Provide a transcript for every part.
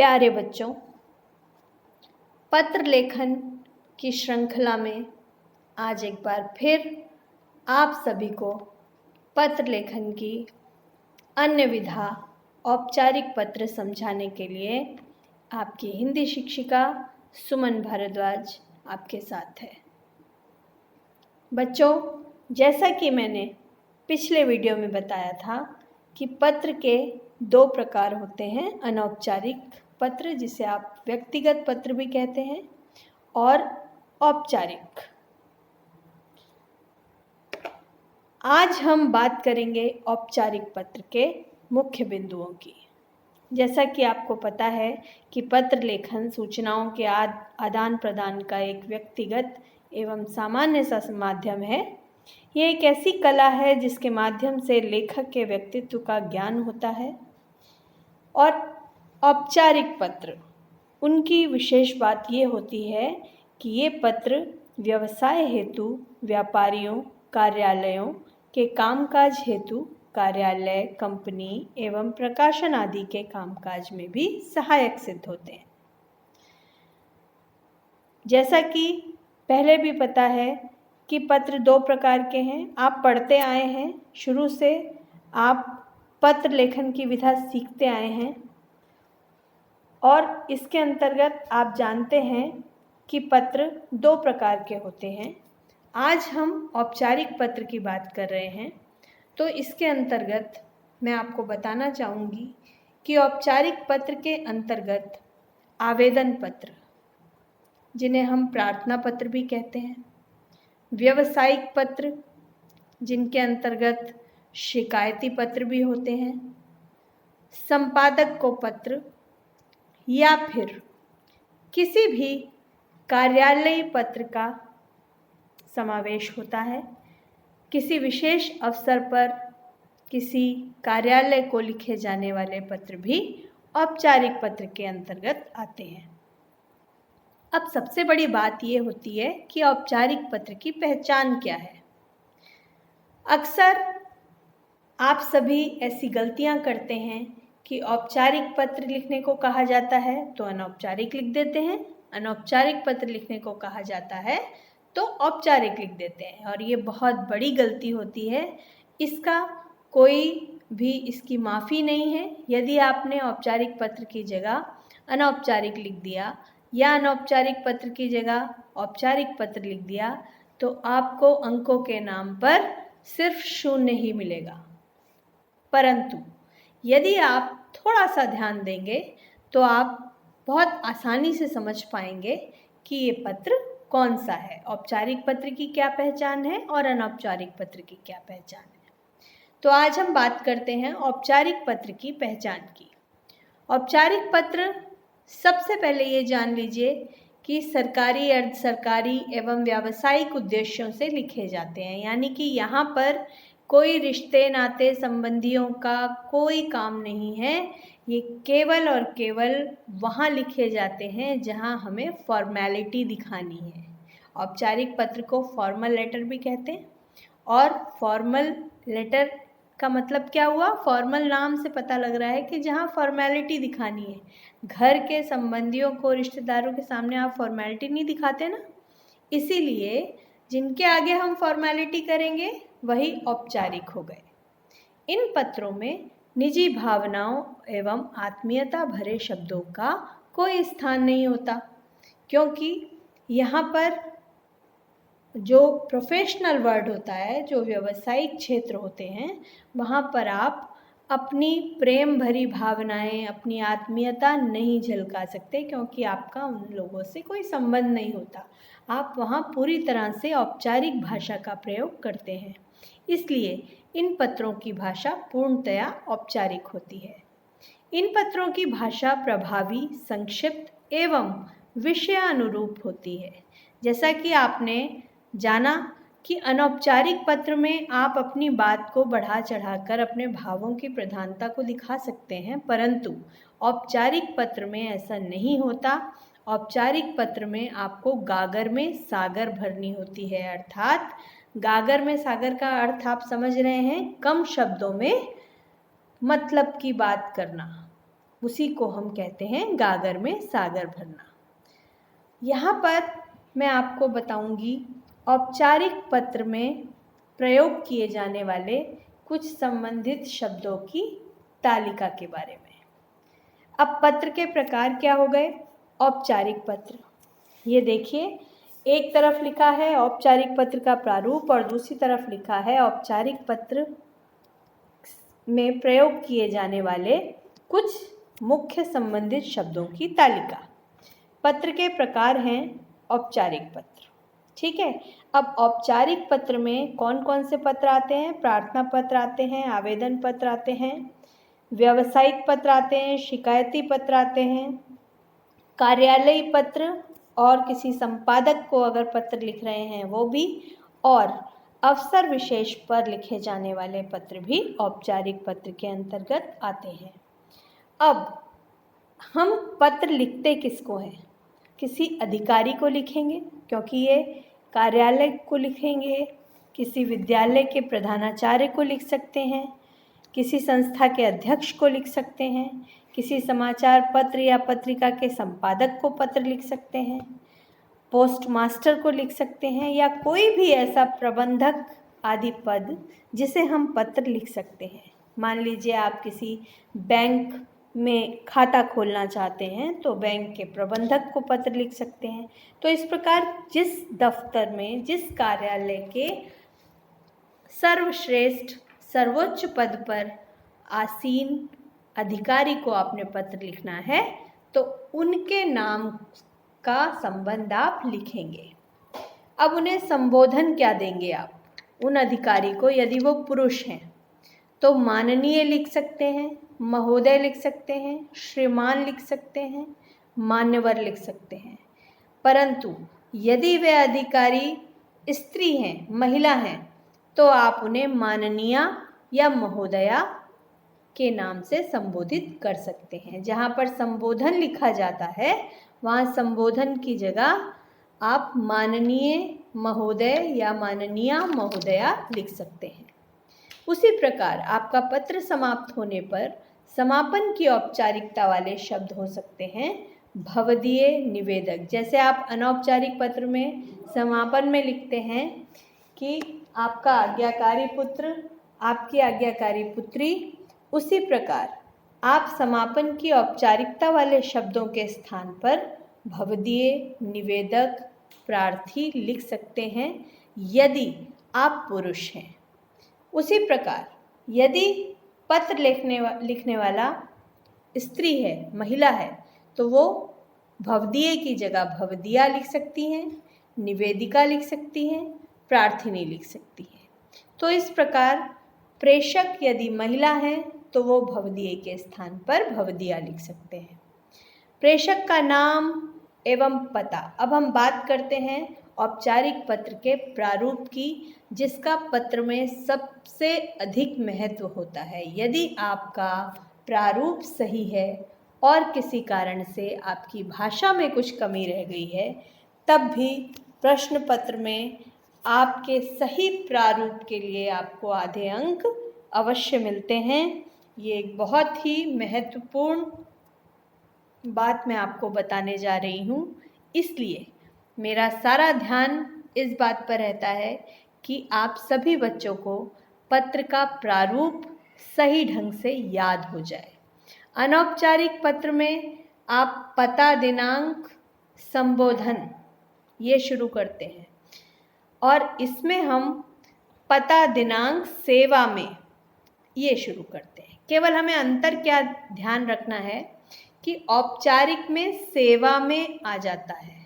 प्यारे बच्चों, पत्र लेखन की श्रृंखला में आज एक बार फिर आप सभी को पत्र लेखन की अन्य विधा औपचारिक पत्र समझाने के लिए आपकी हिंदी शिक्षिका सुमन भारद्वाज आपके साथ है। बच्चों, जैसा कि मैंने पिछले वीडियो में बताया था कि पत्र के दो प्रकार होते हैं, अनौपचारिक पत्र जिसे आप व्यक्तिगत पत्र भी कहते हैं और औपचारिक। आज हम बात करेंगे औपचारिक पत्र के मुख्य बिंदुओं की। जैसा कि आपको पता है कि पत्र लेखन सूचनाओं के आदान प्रदान का एक व्यक्तिगत एवं सामान्य सा माध्यम है। यह एक ऐसी कला है जिसके माध्यम से लेखक के व्यक्तित्व का ज्ञान होता है। और औपचारिक पत्र, उनकी विशेष बात ये होती है कि ये पत्र व्यवसाय हेतु व्यापारियों, कार्यालयों के कामकाज हेतु कार्यालय, कंपनी एवं प्रकाशन आदि के कामकाज में भी सहायक सिद्ध होते हैं। जैसा कि पहले भी पता है कि पत्र दो प्रकार के हैं। आप पढ़ते आए हैं, शुरू से आप पत्र लेखन की विधा सीखते आए हैं और इसके अंतर्गत आप जानते हैं कि पत्र दो प्रकार के होते हैं। आज हम औपचारिक पत्र की बात कर रहे हैं, तो इसके अंतर्गत मैं आपको बताना चाहूँगी कि औपचारिक पत्र के अंतर्गत आवेदन पत्र, जिन्हें हम प्रार्थना पत्र भी कहते हैं, व्यावसायिक पत्र जिनके अंतर्गत शिकायती पत्र भी होते हैं, संपादक को पत्र या फिर किसी भी कार्यालयीय पत्र का समावेश होता है। किसी विशेष अवसर पर किसी कार्यालय को लिखे जाने वाले पत्र भी औपचारिक पत्र के अंतर्गत आते हैं। अब सबसे बड़ी बात ये होती है कि औपचारिक पत्र की पहचान क्या है। अक्सर आप सभी ऐसी गलतियां करते हैं कि औपचारिक पत्र लिखने को कहा जाता है तो अनौपचारिक लिख देते हैं, अनौपचारिक पत्र लिखने को कहा जाता है तो औपचारिक लिख देते हैं, और ये बहुत बड़ी गलती होती है। इसका कोई भी इसकी माफ़ी नहीं है। यदि आपने औपचारिक पत्र की जगह अनौपचारिक लिख दिया या अनौपचारिक पत्र की जगह औपचारिक पत्र लिख दिया तो आपको अंकों के नाम पर सिर्फ 0 ही मिलेगा। परंतु यदि आप थोड़ा सा ध्यान देंगे तो आप बहुत आसानी से समझ पाएंगे कि ये पत्र कौन सा है, औपचारिक पत्र की क्या पहचान है और अनौपचारिक पत्र की क्या पहचान है। तो आज हम बात करते हैं औपचारिक पत्र की पहचान की। औपचारिक पत्र, सबसे पहले ये जान लीजिए कि सरकारी, अर्ध सरकारी एवं व्यावसायिक उद्देश्यों से लिखे जाते हैं। यानी कि यहाँ पर कोई रिश्ते नाते संबंधियों का कोई काम नहीं है। ये केवल और केवल वहाँ लिखे जाते हैं जहाँ हमें फॉर्मेलिटी दिखानी है। औपचारिक पत्र को फॉर्मल लेटर भी कहते हैं। और फॉर्मल लेटर का मतलब क्या हुआ? फॉर्मल नाम से पता लग रहा है कि जहाँ फॉर्मेलिटी दिखानी है। घर के संबंधियों को, रिश्तेदारों के सामने आप फॉर्मेलिटी नहीं दिखाते ना, इसीलिए जिनके आगे हम फॉर्मेलिटी करेंगे वही औपचारिक हो गए। इन पत्रों में निजी भावनाओं एवं आत्मीयता भरे शब्दों का कोई स्थान नहीं होता, क्योंकि यहाँ पर जो प्रोफेशनल वर्ड होता है, जो व्यावसायिक क्षेत्र होते हैं, वहाँ पर आप अपनी प्रेम भरी भावनाएं, अपनी आत्मीयता नहीं झलका सकते, क्योंकि आपका उन लोगों से कोई संबंध नहीं होता। आप वहाँ पूरी तरह से औपचारिक भाषा का प्रयोग करते हैं। इसलिए इन पत्रों की भाषा पूर्णतया औपचारिक होती है। इन पत्रों की भाषा प्रभावी, संक्षिप्त एवं विषयानुरूप होती है। जैसा कि आपने जाना कि अनौपचारिक पत्र में आप अपनी बात को बढ़ा चढ़ाकर अपने भावों की प्रधानता को दिखा सकते हैं, परंतु औपचारिक पत्र में ऐसा नहीं होता। औपचारिक पत्र में आपको गागर में सागर भरनी होती है। अर्थात गागर में सागर का अर्थ आप समझ रहे हैं, कम शब्दों में मतलब की बात करना। उसी को हम कहते हैं गागर में सागर भरना। यहाँ पर मैं आपको बताऊंगी औपचारिक पत्र में प्रयोग किए जाने वाले कुछ संबंधित शब्दों की तालिका के बारे में। अब पत्र के प्रकार क्या हो गए? औपचारिक पत्र। ये देखिए, एक तरफ लिखा है औपचारिक पत्र का प्रारूप और दूसरी तरफ लिखा है औपचारिक पत्र में प्रयोग किए जाने वाले कुछ मुख्य संबंधित शब्दों की तालिका। पत्र के प्रकार हैं औपचारिक पत्र, ठीक है। अब औपचारिक पत्र में कौन कौन से पत्र आते हैं? प्रार्थना पत्र आते हैं, आवेदन पत्र आते हैं, व्यावसायिक पत्र आते हैं, शिकायती पत्र आते हैं, कार्यालयी पत्र और किसी संपादक को अगर पत्र लिख रहे हैं वो भी, और अवसर विशेष पर लिखे जाने वाले पत्र भी औपचारिक पत्र के अंतर्गत आते हैं। अब हम पत्र लिखते किसको हैं? किसी अधिकारी को लिखेंगे, क्योंकि ये कार्यालय को लिखेंगे, किसी विद्यालय के प्रधानाचार्य को लिख सकते हैं, किसी संस्था के अध्यक्ष को लिख सकते हैं, किसी समाचार पत्र या पत्रिका के संपादक को पत्र लिख सकते हैं, पोस्ट मास्टर को लिख सकते हैं, या कोई भी ऐसा प्रबंधक आदि पद जिसे हम पत्र लिख सकते हैं। मान लीजिए आप किसी बैंक में खाता खोलना चाहते हैं तो बैंक के प्रबंधक को पत्र लिख सकते हैं। तो इस प्रकार जिस दफ्तर में, जिस कार्यालय के सर्वश्रेष्ठ सर्वोच्च पद पर आसीन अधिकारी को आपने पत्र लिखना है तो उनके नाम का संबंध आप लिखेंगे। अब उन्हें संबोधन क्या देंगे आप उन अधिकारी को? यदि वो पुरुष हैं तो माननीय लिख सकते हैं, महोदय लिख सकते हैं, श्रीमान लिख सकते हैं, मान्यवर लिख सकते हैं। परंतु यदि वे अधिकारी स्त्री हैं, महिला हैं, तो आप उन्हें माननीया या महोदया के नाम से संबोधित कर सकते हैं। जहाँ पर संबोधन लिखा जाता है वहाँ संबोधन की जगह आप माननीय महोदय या माननीया महोदया लिख सकते हैं। उसी प्रकार आपका पत्र समाप्त होने पर समापन की औपचारिकता वाले शब्द हो सकते हैं भवदीय निवेदक। जैसे आप अनौपचारिक पत्र में समापन में लिखते हैं कि आपका आज्ञाकारी पुत्र, आपकी आज्ञाकारी पुत्री, उसी प्रकार आप समापन की औपचारिकता वाले शब्दों के स्थान पर भवदीय, निवेदक, प्रार्थी लिख सकते हैं यदि आप पुरुष हैं। उसी प्रकार यदि पत्र लिखने वाला स्त्री है, महिला है, तो वो भवदीय की जगह भवदिया लिख सकती हैं, निवेदिका लिख सकती हैं, प्रार्थिनी लिख सकती हैं। तो इस प्रकार प्रेषक यदि महिला है तो वो भवदीय के स्थान पर भवदिया लिख सकते हैं। प्रेषक का नाम एवं पता। अब हम बात करते हैं औपचारिक पत्र के प्रारूप की, जिसका पत्र में सबसे अधिक महत्व होता है। यदि आपका प्रारूप सही है और किसी कारण से आपकी भाषा में कुछ कमी रह गई है, तब भी प्रश्न पत्र में आपके सही प्रारूप के लिए आपको आधे अंक अवश्य मिलते हैं। ये एक बहुत ही महत्वपूर्ण बात मैं आपको बताने जा रही हूँ। इसलिए मेरा सारा ध्यान इस बात पर रहता है कि आप सभी बच्चों को पत्र का प्रारूप सही ढंग से याद हो जाए। अनौपचारिक पत्र में आप पता, दिनांक, संबोधन ये शुरू करते हैं और इसमें हम पता, दिनांक, सेवा में ये शुरू करते हैं। केवल हमें अंतर क्या ध्यान रखना है कि औपचारिक में सेवा में आ जाता है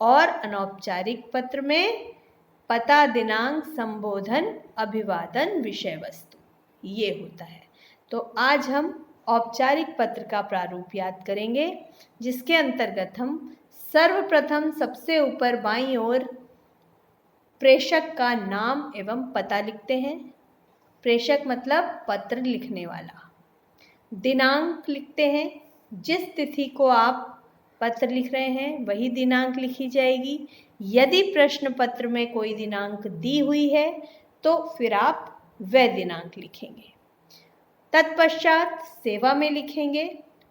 और अनौपचारिक पत्र में पता, दिनांक, संबोधन, अभिवादन, विषय वस्तु ये होता है। तो आज हम औपचारिक पत्र का प्रारूप याद करेंगे, जिसके अंतर्गत हम सर्वप्रथम सबसे ऊपर बाईं ओर प्रेषक का नाम एवं पता लिखते हैं। प्रेषक मतलब पत्र लिखने वाला। दिनांक लिखते हैं, जिस तिथि को आप पत्र लिख रहे हैं वही दिनांक लिखी जाएगी। यदि प्रश्न पत्र में कोई दिनांक दी हुई है तो फिर आप वह दिनांक लिखेंगे। तत्पश्चात सेवा में लिखेंगे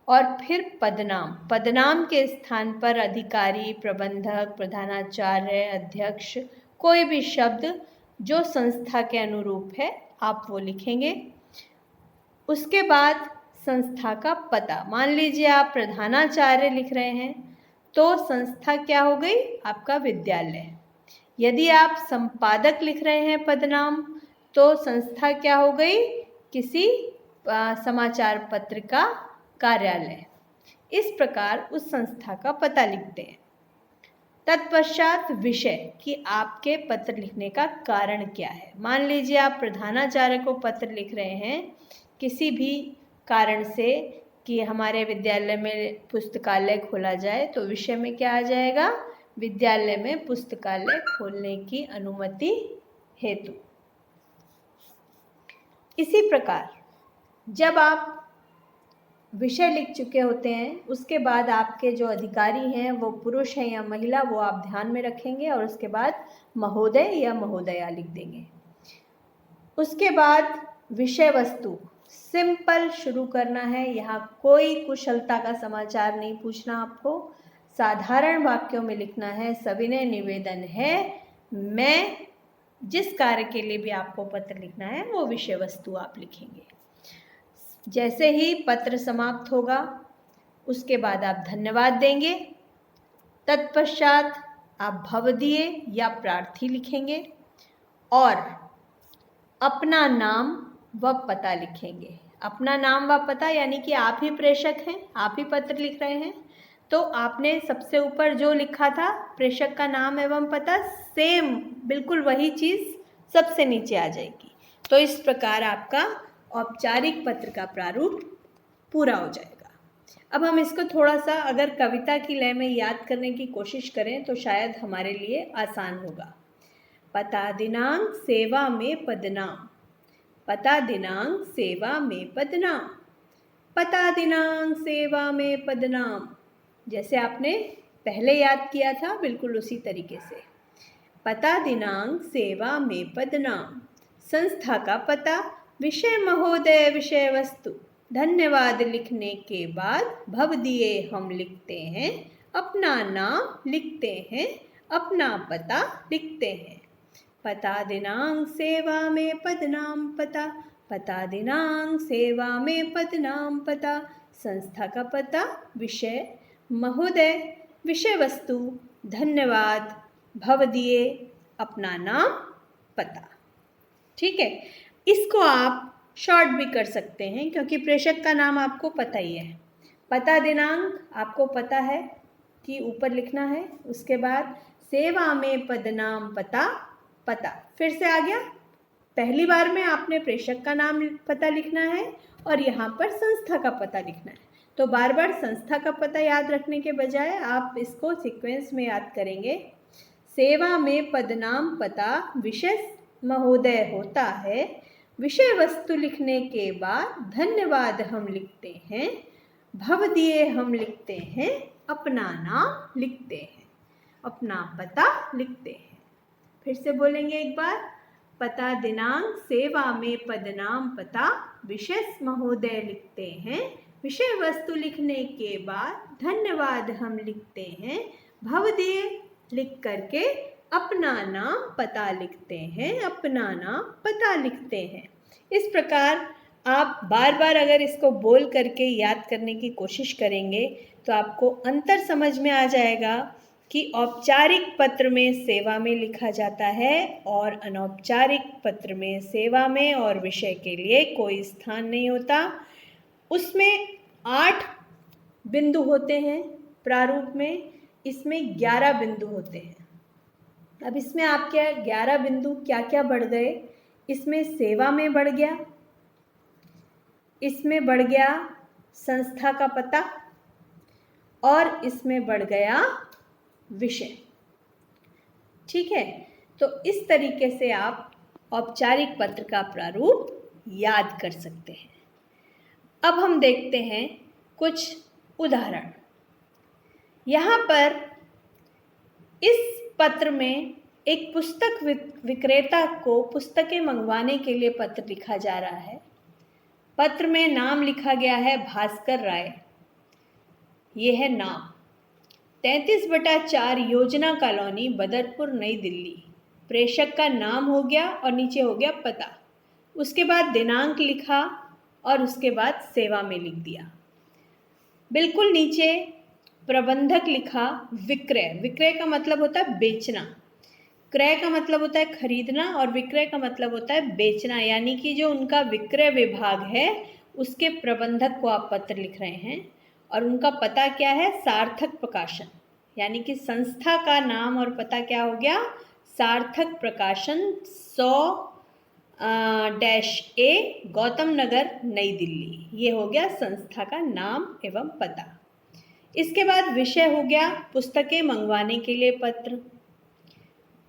और फिर पदनाम। पदनाम के स्थान पर अधिकारी, प्रबंधक, प्रधानाचार्य, अध्यक्ष, कोई भी शब्द जो संस्था के अनुरूप है आप वो लिखेंगे। उसके बाद संस्था का पता। मान लीजिए आप प्रधानाचार्य लिख रहे हैं तो संस्था क्या हो गई? आपका विद्यालय। यदि आप संपादक लिख रहे हैं पदनाम तो संस्था क्या हो गई? किसी समाचार पत्र का कार्यालय। इस प्रकार उस संस्था का पता लिखते हैं। तत्पश्चात विषय कि आपके पत्र लिखने का कारण क्या है। मान लीजिए आप प्रधानाचार्य को पत्र लिख रहे हैं किसी भी कारण से कि हमारे विद्यालय में पुस्तकालय खोला जाए, तो विषय में क्या आ जाएगा? विद्यालय में पुस्तकालय खोलने की अनुमति हेतु। इसी प्रकार जब आप विषय लिख चुके होते हैं उसके बाद आपके जो अधिकारी हैं वो पुरुष हैं या महिला, वो आप ध्यान में रखेंगे और उसके बाद महोदय या महोदया लिख देंगे। उसके बाद विषय वस्तु सिंपल शुरू करना है। यहाँ कोई कुशलता का समाचार नहीं पूछना आपको, साधारण वाक्यों में लिखना है। सविनय निवेदन है, मैं जिस कार्य के लिए भी आपको पत्र लिखना है वो विषय वस्तु आप लिखेंगे। जैसे ही पत्र समाप्त होगा उसके बाद आप धन्यवाद देंगे। तत्पश्चात आप भवदीय या प्रार्थी लिखेंगे और अपना नाम व पता लिखेंगे। अपना नाम व पता यानी कि आप ही प्रेषक हैं, आप ही पत्र लिख रहे हैं, तो आपने सबसे ऊपर जो लिखा था प्रेषक का नाम एवं पता, सेम बिल्कुल वही चीज़ सबसे नीचे आ जाएगी। तो इस प्रकार आपका औपचारिक पत्र का प्रारूप पूरा हो जाएगा। अब हम इसको थोड़ा सा अगर कविता की लय में याद करने की कोशिश करें तो शायद हमारे लिए आसान होगा। पता दिनांक सेवा में पदनाम, पता दिनांक सेवा में पदनाम, पता दिनांक सेवा में पदनाम। जैसे आपने पहले याद किया था बिल्कुल उसी तरीके से। पता दिनांक सेवा में पदनाम, संस्था का पता, विषय महोदय, विषय वस्तु। धन्यवाद लिखने के बाद भवदीय हम लिखते हैं, अपना नाम लिखते हैं, अपना पता लिखते हैं। पता दिनांक सेवा में पदनाम पता, पता दिनांक सेवा में पदनाम पता, संस्था का पता, विषय महोदय, विषय वस्तु, धन्यवाद, भवदीय, अपना नाम, पता। ठीक है, इसको आप शॉर्ट भी कर सकते हैं क्योंकि प्रेषक का नाम आपको पता ही है। पता दिनांक आपको पता है कि ऊपर लिखना है, उसके बाद सेवा में पदनाम पता, पता फिर से आ गया। पहली बार में आपने प्रेषक का नाम पता लिखना है और यहाँ पर संस्था का पता लिखना है। तो बार बार संस्था का पता याद रखने के बजाय आप इसको सीक्वेंस में याद करेंगे। सेवा में पदनाम पता, विषय महोदय होता है, विषय वस्तु लिखने के बाद धन्यवाद हम लिखते हैं, भवदीय हम लिखते हैं, अपना नाम लिखते हैं, अपना पता लिखते हैं। फिर से बोलेंगे एक बार। पता दिनांक सेवा में पदनाम पता, विषय महोदय लिखते हैं, विषय वस्तु लिखने के बाद धन्यवाद हम लिखते हैं, भवदीय लिख करके अपना नाम पता लिखते हैं, अपना नाम पता लिखते हैं। इस प्रकार आप बार बार अगर इसको बोल करके याद करने की कोशिश करेंगे तो आपको अंतर समझ में आ जाएगा कि औपचारिक पत्र में सेवा में लिखा जाता है और अनौपचारिक पत्र में सेवा में और विषय के लिए कोई स्थान नहीं होता। उसमें 8 बिंदु होते हैं प्रारूप में, इसमें 11 बिंदु होते हैं। अब इसमें आपके 11 बिंदु क्या क्या बढ़ गए? इसमें सेवा में बढ़ गया, इसमें बढ़ गया संस्था का पता और इसमें बढ़ गया विषय। ठीक है, तो इस तरीके से आप औपचारिक पत्र का प्रारूप याद कर सकते हैं। अब हम देखते हैं कुछ उदाहरण। यहाँ पर इस पत्र में एक पुस्तक विक्रेता को पुस्तकें मंगवाने के लिए पत्र लिखा जा रहा है। पत्र में नाम लिखा गया है भास्कर राय, ये है नाम। 33/4 योजना कॉलोनी, बदरपुर, नई दिल्ली। प्रेषक का नाम हो गया और नीचे हो गया पता। उसके बाद दिनांक लिखा और उसके बाद सेवा में लिख दिया। बिल्कुल नीचे प्रबंधक लिखा, विक्रय। विक्रय का मतलब होता है बेचना, क्रय का मतलब होता है खरीदना और विक्रय का मतलब होता है बेचना, यानी कि जो उनका विक्रय विभाग है उसके प्रबंधक को आप पत्र लिख रहे हैं। और उनका पता क्या है? सार्थक प्रकाशन, यानी कि संस्था का नाम और पता क्या हो गया? सार्थक प्रकाशन, 100-A, गौतम नगर, नई दिल्ली। ये हो गया संस्था का नाम एवं पता। इसके बाद विषय हो गया पुस्तकें मंगवाने के लिए पत्र।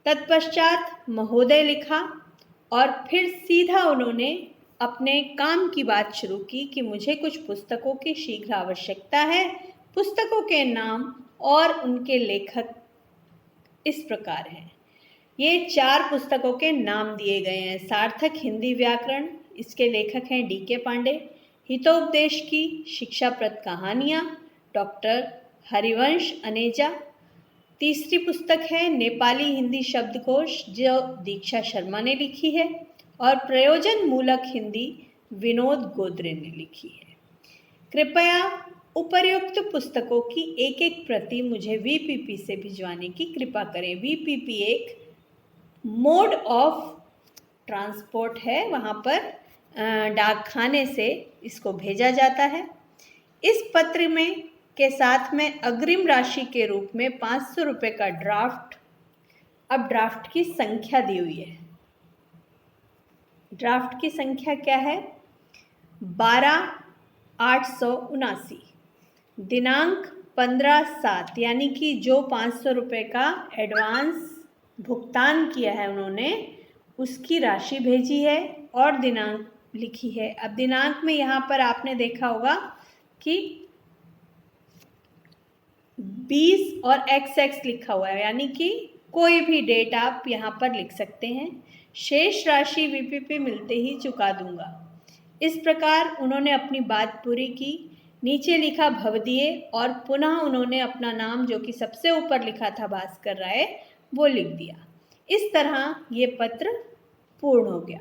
तत्पश्चात महोदय लिखा और फिर सीधा उन्होंने अपने काम की बात शुरू की कि मुझे कुछ पुस्तकों की शीघ्र आवश्यकता है। पुस्तकों के नाम और उनके लेखक इस प्रकार हैं। ये 4 पुस्तकों के नाम दिए गए हैं। सार्थक हिंदी व्याकरण, इसके लेखक हैं D.K. पांडे। हितोपदेश की शिक्षाप्रद कहानियाँ, डॉक्टर हरिवंश अनेजा। तीसरी पुस्तक है नेपाली हिंदी शब्दकोश, जो दीक्षा शर्मा ने लिखी है। और प्रयोजन मूलक हिंदी, विनोद गोदरे ने लिखी है। कृपया उपर्युक्त पुस्तकों की एक एक प्रति मुझे VPP से भिजवाने की कृपा करें। VPP एक मोड ऑफ ट्रांसपोर्ट है, वहाँ पर डाकखाने से इसको भेजा जाता है। इस पत्र में के साथ में अग्रिम राशि के रूप में 500 रुपये का ड्राफ्ट। अब ड्राफ्ट की संख्या दी हुई है। ड्राफ्ट की संख्या क्या है? 12,879। दिनांक 15/7, यानी कि जो 500 रुपये का एडवांस भुगतान किया है उन्होंने, उसकी राशि भेजी है और दिनांक लिखी है। अब दिनांक में यहाँ पर आपने देखा होगा कि 20 और XX लिखा हुआ है, यानी कि कोई भी डेट आप यहाँ पर लिख सकते हैं। शेष राशि VPP मिलते ही चुका दूंगा। इस प्रकार उन्होंने अपनी बात पूरी की। नीचे लिखा भवदीय और पुनः उन्होंने अपना नाम, जो कि सबसे ऊपर लिखा था भास्कर राय, वो लिख दिया। इस तरह ये पत्र पूर्ण हो गया।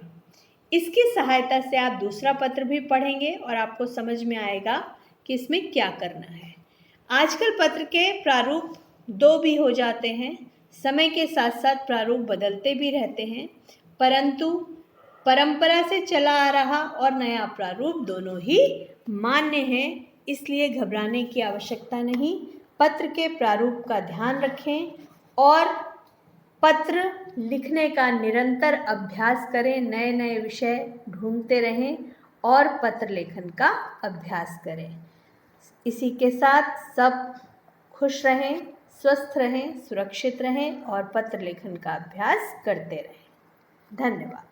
इसकी सहायता से आप दूसरा पत्र भी पढ़ेंगे और आपको समझ में आएगा कि इसमें क्या करना है। आजकल पत्र के प्रारूप 2 भी हो जाते हैं। समय के साथ साथ प्रारूप बदलते भी रहते हैं, परंतु परंपरा से चला आ रहा और नया प्रारूप दोनों ही मान्य हैं, इसलिए घबराने की आवश्यकता नहीं। पत्र के प्रारूप का ध्यान रखें और पत्र लिखने का निरंतर अभ्यास करें। नए नए विषय ढूंढते रहें और पत्र लेखन का अभ्यास करें। इसी के साथ सब खुश रहें, स्वस्थ रहें, सुरक्षित रहें और पत्र लेखन का अभ्यास करते रहें। धन्यवाद।